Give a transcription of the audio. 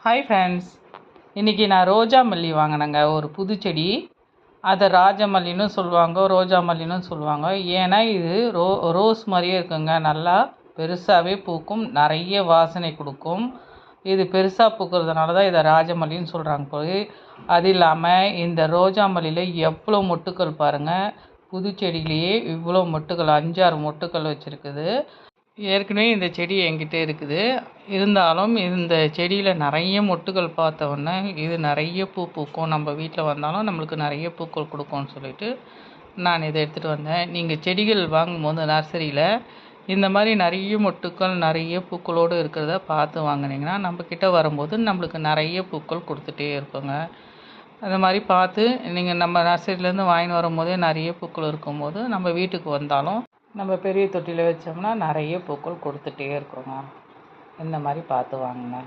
Hi friends, இன்றைக்கி நான் ரோஜா மல்லி வாங்கினேங்க. ஒரு புது செடி. அதை ராஜமல்லின்னு சொல்லுவாங்க, ரோஜா மல்லின்னு சொல்லுவாங்க. ஏன்னா இது ரோஸ் மாதிரியே இருக்குங்க. நல்லா பெருசாகவே பூக்கும், நிறைய வாசனை கொடுக்கும். இது பெருசாக பூக்கிறதுனால தான் இதை ராஜமல்லின்னு சொல்கிறாங்க போய். அது இல்லாமல் இந்த ரோஜா மல்லியில் எவ்வளோ மொட்டுக்கள் பாருங்கள். புது செடியிலேயே இவ்வளோ மொட்டுக்கள், 5-6 மொட்டுக்கள் வச்சுருக்குது. ஏற்கனவே இந்த செடி என்கிட்ட இருக்குது. இருந்தாலும் இந்த செடியில் நிறைய மொட்டுகள் பார்த்த உடனே இது நிறைய பூ பூக்கும், நம்ம வீட்டில் வந்தாலும் நம்மளுக்கு நிறைய பூக்கள் கொடுக்கும்னு சொல்லிட்டு நான் இதை எடுத்துகிட்டு வந்தேன். நீங்கள் செடிகள் வாங்கும்போது நர்சரியில் இந்த மாதிரி நிறைய மொட்டுக்கள் நிறைய பூக்களோடு இருக்கிறத பார்த்து வாங்கினீங்கன்னா நம்மக்கிட்ட வரும்போது நம்மளுக்கு நிறைய பூக்கள் கொடுத்துட்டே இருப்போங்க. அந்த மாதிரி பார்த்து நீங்கள் நம்ம நர்சரியிலேருந்து வாங்கின்னு வரும்போதே நிறைய பூக்கள் இருக்கும்போது நம்ம வீட்டுக்கு வந்தாலும் நம்ம பெரிய தொட்டியில் வச்சோம்னா நிறைய பூக்கள் கொடுத்துட்டே இருக்கோங்க. இந்த மாதிரி பார்த்து வாங்குங்க.